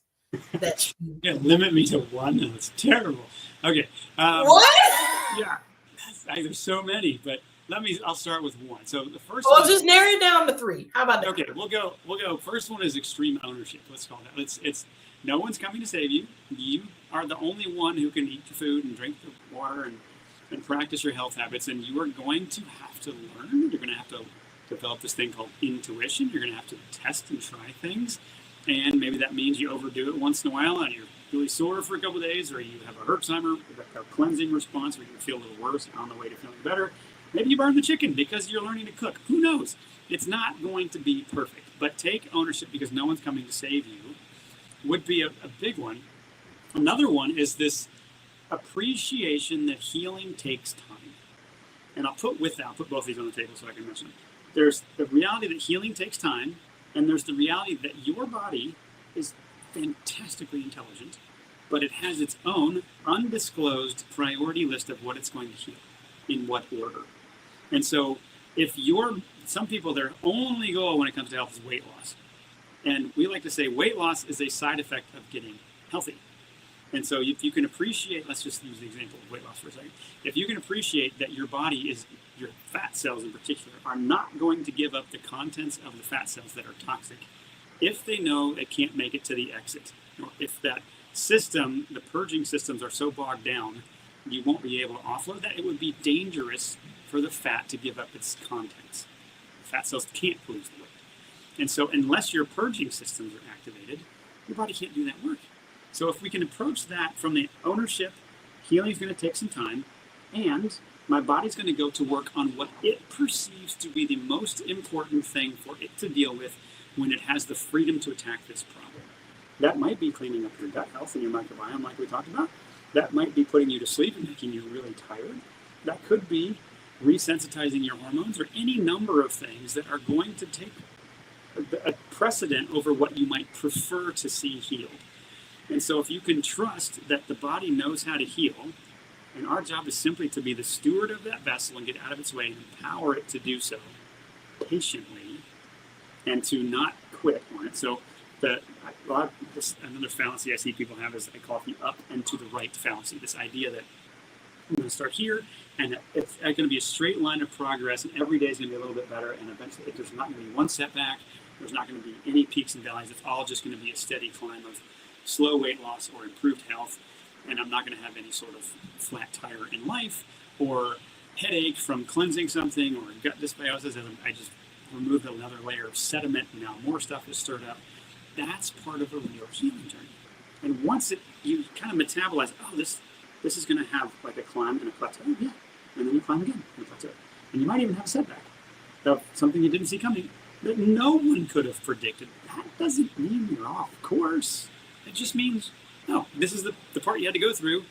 that Yeah, limit me to one. No, it's terrible. Okay. What? Yeah, there's so many, but I'll start with one. So the first Well, one. just narrow it down to 3. How about that? Okay, we'll go. First one is extreme ownership. Let's call that. It's no one's coming to save you. You are the only one who can eat the food and drink the water and practice your health habits. And you are going to have to learn. You're going to have to develop this thing called intuition. You're going to have to test and try things. And maybe that means you overdo it once in a while and you're really sore for a couple of days, or you have a Herxheimer, a cleansing response where you feel a little worse on the way to feeling better. Maybe you burn the chicken because you're learning to cook. Who knows? It's not going to be perfect, but take ownership because no one's coming to save you would be a big one. Another one is this appreciation that healing takes time. And I'll put both these on the table so I can mention them. There's the reality that healing takes time, and there's the reality that your body is fantastically intelligent, but it has its own undisclosed priority list of what it's going to heal, in what order. And so some people, their only goal when it comes to health is weight loss. And we like to say weight loss is a side effect of getting healthy. And so if you can appreciate, let's just use the example of weight loss for a second. If you can appreciate that your body your fat cells in particular, are not going to give up the contents of the fat cells that are toxic, if they know it can't make it to the exit, or if that system, the purging systems are so bogged down, you won't be able to offload that, it would be dangerous for the fat to give up its contents. Fat cells can't lose the weight. And so unless your purging systems are activated, your body can't do that work. So if we can approach that from the ownership, healing is going to take some time, and my body's going to go to work on what it perceives to be the most important thing for it to deal with when it has the freedom to attack this problem. That might be cleaning up your gut health and your microbiome like we talked about. That might be putting you to sleep and making you really tired. That could be resensitizing your hormones, or any number of things that are going to take a precedent over what you might prefer to see healed. And so if you can trust that the body knows how to heal, and our job is simply to be the steward of that vessel and get out of its way and empower it to do so patiently and to not quit on it. So another fallacy I see people have is, I call it the up and to the right fallacy. This idea that I'm going to start here, and it's going to be a straight line of progress, and every day is going to be a little bit better, and eventually there's not going to be one setback, there's not going to be any peaks and valleys. It's all just going to be a steady climb of slow weight loss or improved health, and I'm not going to have any sort of flat tire in life or headache from cleansing something or gut dysbiosis, and I just removed another layer of sediment and now more stuff is stirred up. That's part of a real healing journey. And once you kind of metabolize, this is going to have like a climb and a plateau, yeah, and then you climb again and a plateau. And you might even have a setback of something you didn't see coming that no one could have predicted. That doesn't mean you're off course. It just means, no, this is the part you had to go through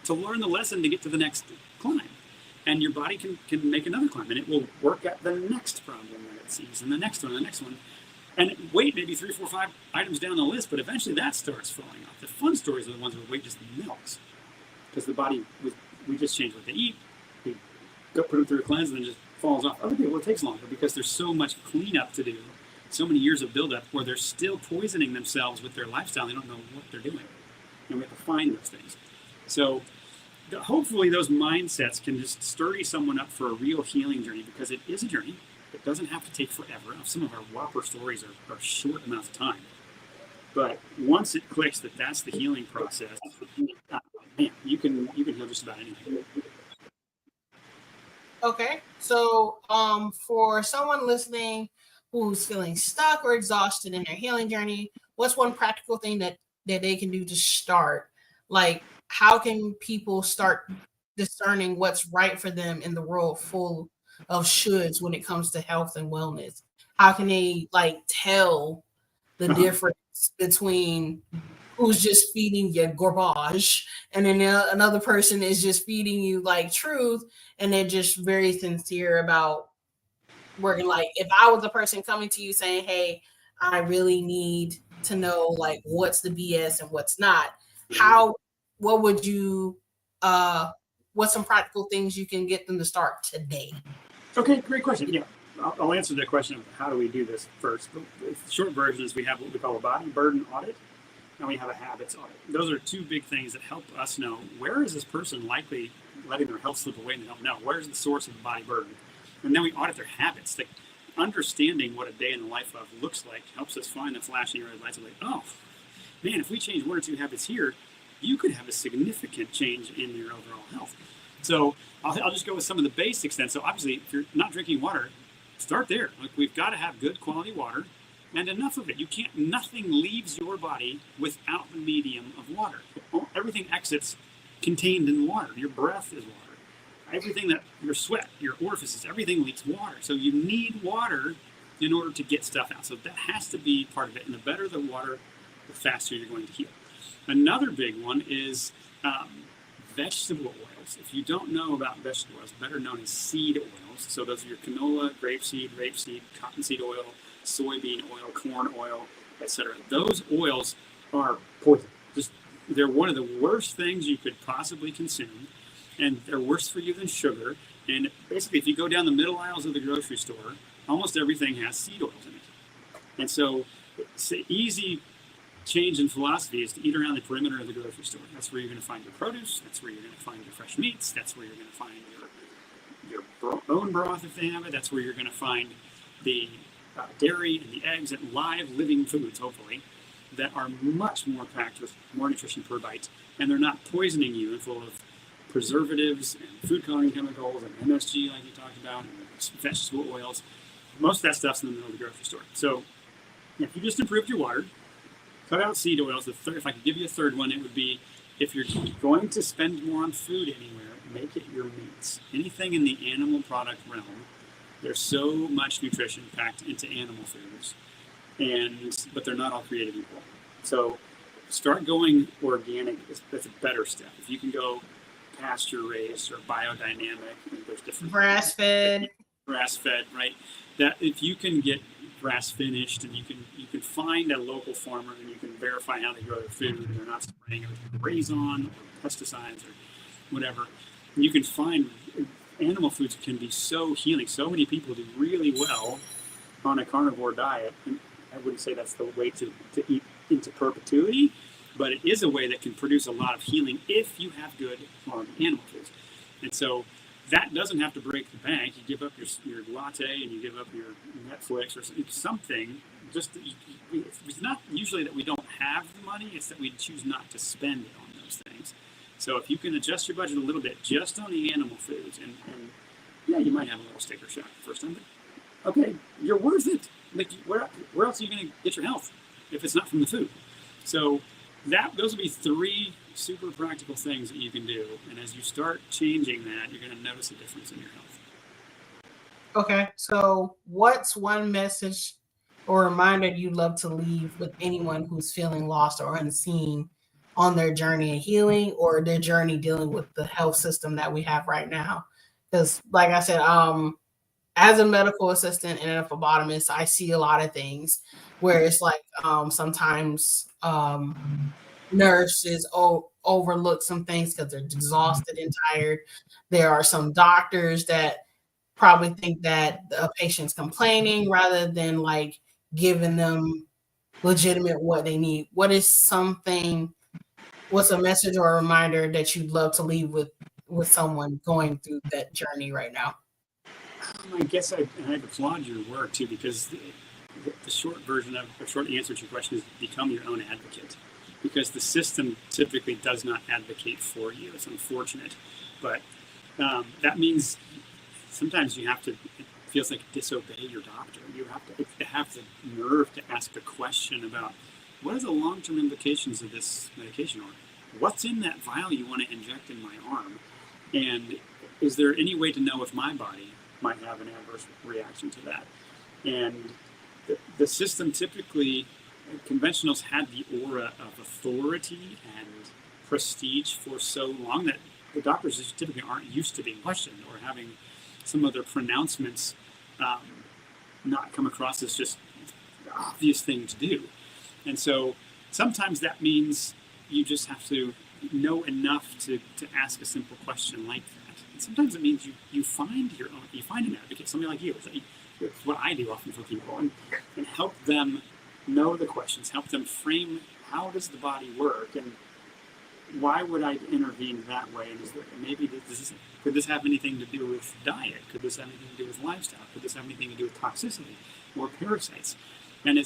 to learn the lesson to get to the next climb. And your body can make another climb, and it will work at the next problem that it sees, and the next one, and the next one. And weight maybe 3, 4, 5 items down the list, but eventually that starts falling off. The fun stories are the ones where weight just melts. Because the body, we just change what they eat, we go put them through a cleanse, and then just falls off. Other people, it takes longer because there's so much cleanup to do, so many years of buildup, where they're still poisoning themselves with their lifestyle. They don't know what they're doing. And we have to find those things. So hopefully those mindsets can just sturdy someone up for a real healing journey, because it is a journey. It doesn't have to take forever. Some of our whopper stories are short amounts of time. But once it clicks that that's the healing process, man, you can heal just about anything. Okay, so for someone listening who's feeling stuck or exhausted in their healing journey, what's one practical thing that they can do to start? Like, how can people start discerning what's right for them in the world full of shoulds when it comes to health and wellness? How can they tell the difference between who's just feeding you garbage and then another person is just feeding you truth, and they're just very sincere about working? If I was a person coming to you saying, hey, I really need to know what's the BS and what's not, what would you what's some practical things you can get them to start today? Okay, great question. Yeah, I'll answer the question of how do we do this first. The short version is we have what we call a body burden audit. and we have a habits audit. Those are two big things that help us know where is this person likely letting their health slip away and they don't know. Where's the source of the body burden? And then we audit their habits. Like understanding what a day in the life of looks like helps us find the flashing red lights of like, oh, man, if we change one or two habits here, you could have a significant change in your overall health. So I'll just go with some of the basics then. So obviously, if you're not drinking water, start there. Like we've got to have good quality water and enough of it. Nothing leaves your body without the medium of water. Everything exits contained in water. Your breath is water. Everything that your sweat, your orifices, everything leaks water. So you need water in order to get stuff out. So that has to be part of it. And the better the water, the faster you're going to heal. Another big one is vegetable oils. If you don't know about vegetable oils, better known as seed oils. So those are your canola, rapeseed, cottonseed oil, soybean oil, corn oil, etc. Those oils are poison. They're one of the worst things you could possibly consume, and they're worse for you than sugar. And basically, if you go down the middle aisles of the grocery store, almost everything has seed oils in it. And so it's an easy change in philosophy is to eat around the perimeter of the grocery store. That's where you're going to find your produce. That's where you're going to find your fresh meats. That's where you're going to find your bone broth if they have it. That's where you're going to find the dairy and the eggs and live living foods, hopefully, that are much more packed with more nutrition per bite. And they're not poisoning you and full of preservatives and food coloring chemicals and MSG like you talked about, and vegetable oils. Most of that stuff's in the middle of the grocery store. So if you just improved your water, cut out seed oils. If I could give you a third one, it would be if you're going to spend more on food anywhere, make it your meats. Anything in the animal product realm, there's so much nutrition packed into animal foods, but they're not all created equal. So start going organic. That's a better step. If you can go pasture raised or biodynamic, there's different grass fed, right? That if you can get grass finished and you can find a local farmer and you can verify how they grow their food and they're not spraying it with Raison or pesticides or whatever. And you can find animal foods can be so healing. So many people do really well on a carnivore diet. And I wouldn't say that's the way to eat into perpetuity, but it is a way that can produce a lot of healing if you have good quality animal foods. And so that doesn't have to break the bank. You give up your latte and you give up your Netflix or something. It's not usually that we don't have the money, it's that we choose not to spend it on those things. So if you can adjust your budget a little bit just on the animal foods, and yeah, you might have a little sticker shock the first time, but okay, you're worth it. Like, where else are you going to get your health if it's not from the food? So those would be three super practical things that you can do. And as you start changing that, you're going to notice a difference in your health. Okay, so what's one message or reminder you'd love to leave with anyone who's feeling lost or unseen on their journey of healing or their journey dealing with the health system that we have right now? Because like I said, as a medical assistant and a phlebotomist, I see a lot of things where it's like sometimes nurses overlook some things because they're exhausted and tired. There are some doctors that probably think that a patient's complaining rather than like giving them legitimate what they need. What's a message or a reminder that you'd love to leave with someone going through that journey right now? I guess I applaud your work too, because the short answer to your question is become your own advocate, because the system typically does not advocate for you. It's unfortunate, but that means sometimes it feels like disobey your doctor. You have the nerve to ask the question about what are the long-term implications of this medication, or what's in that vial you want to inject in my arm, and is there any way to know if my body might have an adverse reaction to that? And the system typically, conventionals had the aura of authority and prestige for so long that the doctors just typically aren't used to being questioned or having some of their pronouncements not come across as just the obvious thing to do. And so sometimes that means you just have to know enough to ask a simple question like that. And sometimes it means you find an advocate, somebody like you. It's what I do often for people, and help them know the questions, help them frame how does the body work, and why would I intervene that way? And could this have anything to do with diet? Could this have anything to do with lifestyle? Could this have anything to do with toxicity or parasites? And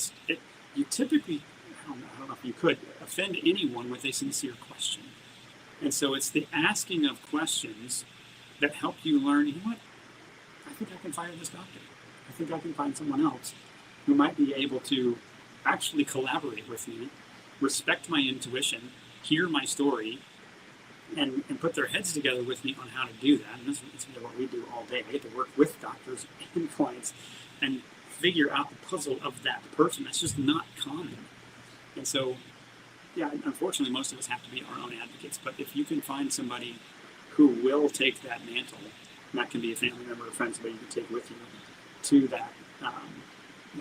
you typically, I don't know if you could offend anyone with a sincere question. And so it's the asking of questions that help you learn, you know what, I think I can fire this doctor. I think I can find someone else who might be able to actually collaborate with me, respect my intuition, hear my story, and put their heads together with me on how to do that. And that's really what we do all day. I get to work with doctors and clients and figure out the puzzle of that person. That's just not common. And so, yeah, unfortunately, most of us have to be our own advocates. But if you can find somebody who will take that mantle, and that can be a family member or friend, somebody you can take with you to that,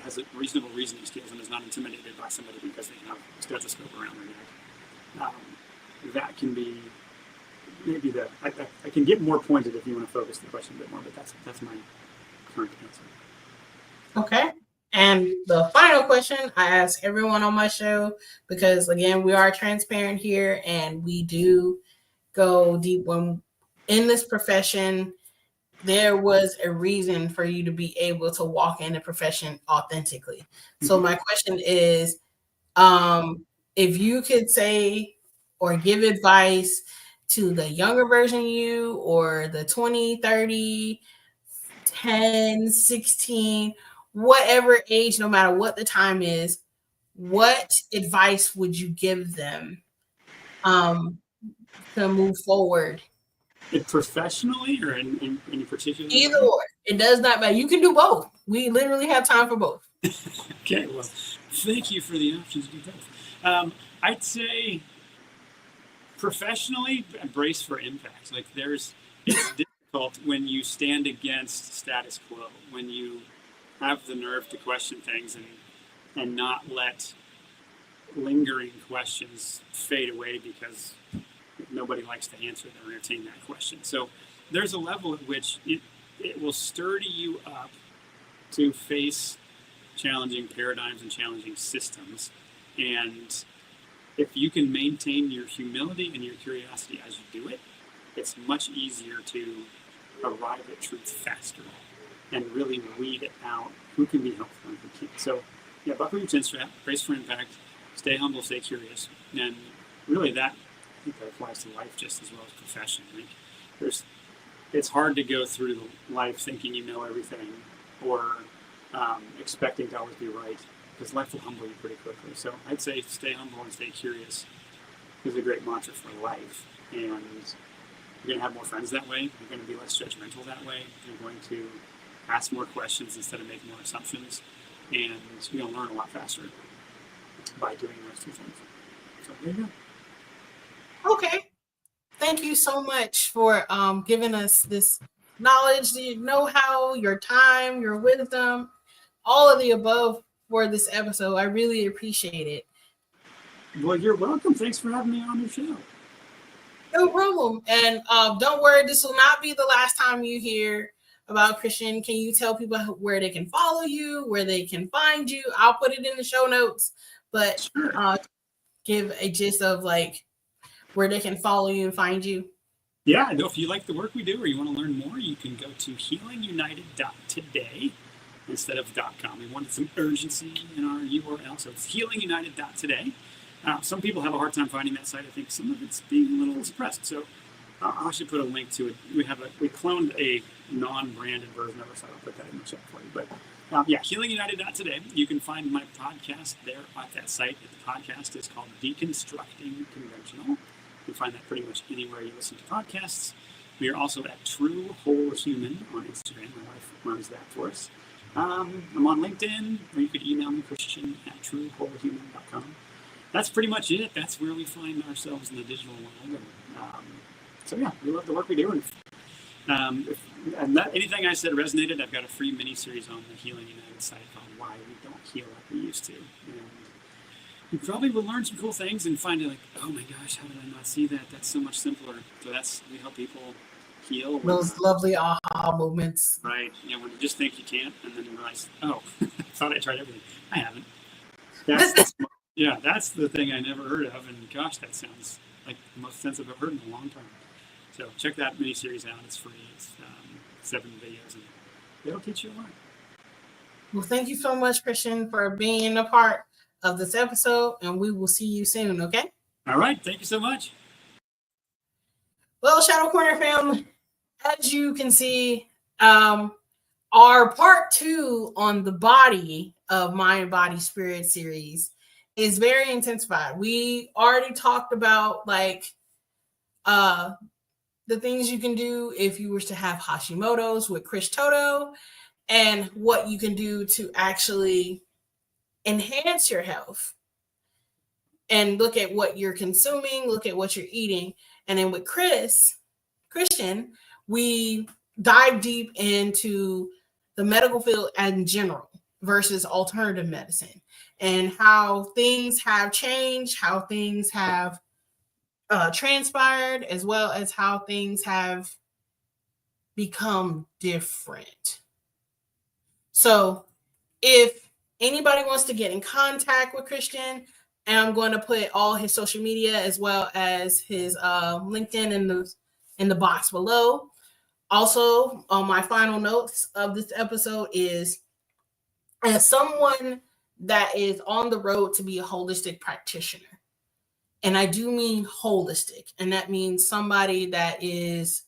has a reasonable reasoning skills and is not intimidated by somebody because they have a stethoscope around their neck. That can be maybe I can get more pointed if you want to focus the question a bit more, but that's my current answer. Okay. And the final question I ask everyone on my show, because again, we are transparent here and we do go deep. When in this profession, there was a reason for you to be able to walk in the profession authentically. Mm-hmm. So my question is, if you could say or give advice to the younger version of you or the 20, 30, 10, 16, whatever age, no matter what the time is, what advice would you give them to move forward? Professionally or in any particular? Either or. It does not matter. You can do both. We literally have time for both. Okay, well, thank you for the option to do both. I'd say professionally, brace for impact. Like it's difficult when you stand against status quo, when you have the nerve to question things and not let lingering questions fade away because nobody likes to answer or entertain that question. So there's a level at which it will sturdy you up to face challenging paradigms and challenging systems. And if you can maintain your humility and your curiosity as you do it, it's much easier to arrive at truth faster and really weed out who can be helpful and who can't. So yeah, buckle your chin strap, brace for impact, stay humble, stay curious. And really I think that applies to life just as well as profession. It's hard to go through life thinking you know everything or expecting to always be right, because life will humble you pretty quickly. So I'd say stay humble and stay curious is a great mantra for life. And you're going to have more friends that way. You're going to be less judgmental that way. You're going to ask more questions instead of making more assumptions. And you're going to learn a lot faster by doing those two things. So there you go. Okay. Thank you so much for giving us this knowledge, the know-how, your time, your wisdom, all of the above for this episode. I really appreciate it. Well, you're welcome. Thanks for having me on your show. No problem. And don't worry, this will not be the last time you hear about Christian. Can you tell people where they can follow you, where they can find you? I'll put it in the show notes, but sure. Give a gist of like where they can follow you and find you. Yeah, if you like the work we do or you want to learn more, you can go to healingunited.today instead of .com. We wanted some urgency in our URL, so it's healingunited.today. Some people have a hard time finding that site. I think some of it's being a little suppressed, so I'll actually put a link to it. We cloned a non-branded version of it, so I'll put that in the chat for you. But yeah, healingunited.today. You can find my podcast there at that site. The podcast is called Deconstructing Conventional. You can find that pretty much anywhere you listen to podcasts. We are also at True Whole Human on Instagram. My wife runs that for us. I'm on LinkedIn, or you could email me, christian@truewholehuman.com. That's pretty much it. That's where we find ourselves in the digital world. So yeah, we love the work we do. And anything I said resonated, I've got a free mini-series on the Healing United site on why we don't heal like we used to. And you probably will learn some cool things and find it like, oh my gosh, how did I not see that? That's so much simpler. So we help people heal. Those lovely aha moments. Right. Yeah, when you just think you can't and then you realize, oh, I thought I tried everything. I haven't. Yeah, that's the thing I never heard of, and gosh, that sounds like the most sense I've ever heard in a long time. So check that miniseries out. It's free. It's 7 videos, and it'll teach you a lot. Well, thank you so much, Christian, for being a part of this episode, and we will see you soon, okay? All right. Thank you so much. Well, Shadow Corner family, as you can see, our part 2 on the body of Mind, Body, Spirit series is very intensified. We already talked about like the things you can do if you were to have Hashimoto's with Chris Toto, and what you can do to actually enhance your health, and look at what you're consuming, look at what you're eating. And then with Christian, we dive deep into the medical field in general versus alternative medicine, and how things have changed, how things have transpired, as well as how things have become different. So if anybody wants to get in contact with Christian, and I'm going to put all his social media as well as his LinkedIn in the box below. Also, on my final notes of this episode is, as someone that is on the road to be a holistic practitioner, and I do mean holistic, and that means somebody that is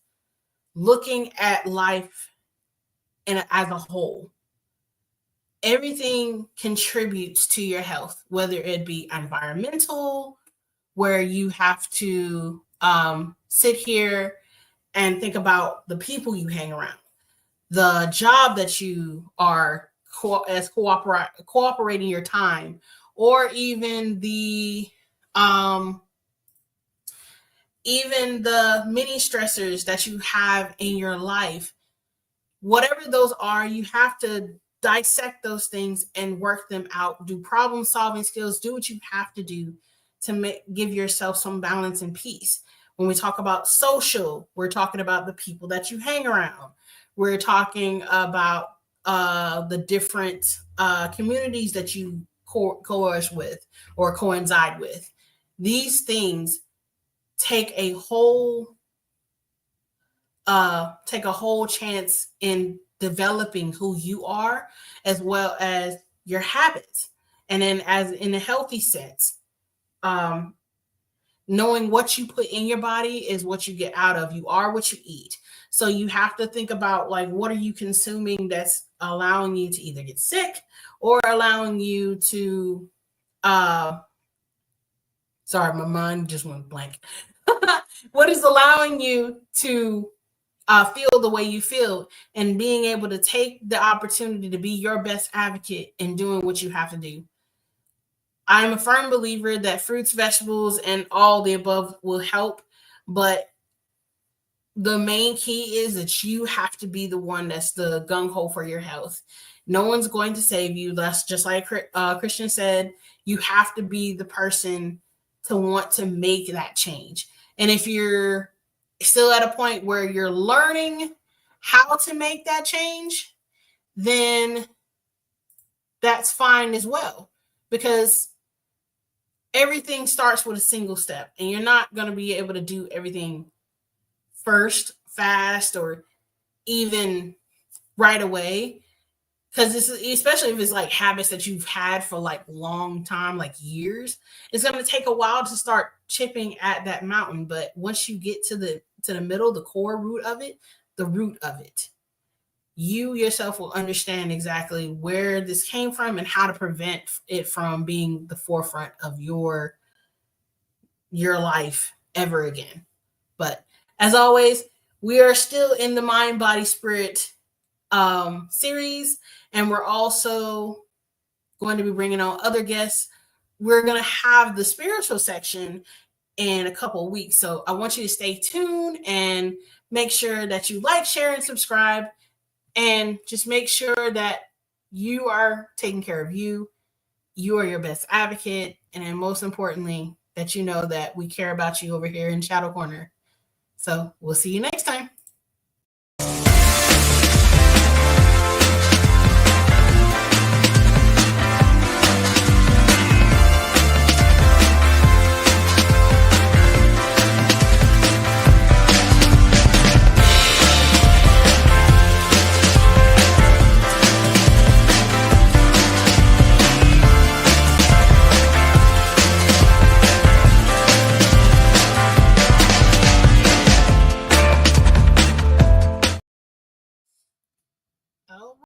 looking at life as a whole. Everything contributes to your health, whether it be environmental, where you have to sit here and think about the people you hang around, the job that you are cooperating your time, or even the many stressors that you have in your life. Whatever those are, you have to dissect those things and work them out. Do problem solving skills. Do what you have to do to give yourself some balance and peace. When we talk about social, we're talking about the people that you hang around. We're talking about the different communities that you coerce with or coincide with. These things take a whole chance in developing who you are, as well as your habits. And then, as in a healthy sense, knowing what you put in your body is what you get out of. You are what you eat. So you have to think about, like, what are you consuming that's allowing you to either get sick or allowing you to sorry, my mind just went blank. What is allowing you to feel the way you feel, and being able to take the opportunity to be your best advocate in doing what you have to do. I'm a firm believer that fruits, vegetables, and all the above will help, but the main key is that you have to be the one that's the gung-ho for your health. No one's going to save you. That's just like Christian said, you have to be the person to want to make that change. And if you're still at a point where you're learning how to make that change, then that's fine as well, because everything starts with a single step, and you're not going to be able to do everything first, fast, or even right away. Because this is, especially if it's like habits that you've had for like long time, like years, it's going to take a while to start chipping at that mountain. But once you get to the middle, the core root of it, you yourself will understand exactly where this came from and how to prevent it from being the forefront of your life ever again. But as always, we are still in the Mind, Body, Spirit series, and we're also going to be bringing on other guests. We're going to have the spiritual section in a couple of weeks, so I want you to stay tuned and make sure that you like, share, and subscribe, and just make sure that you are taking care of you. You are your best advocate, and then most importantly, that you know that we care about you over here in Shadow Corner. So we'll see you next time.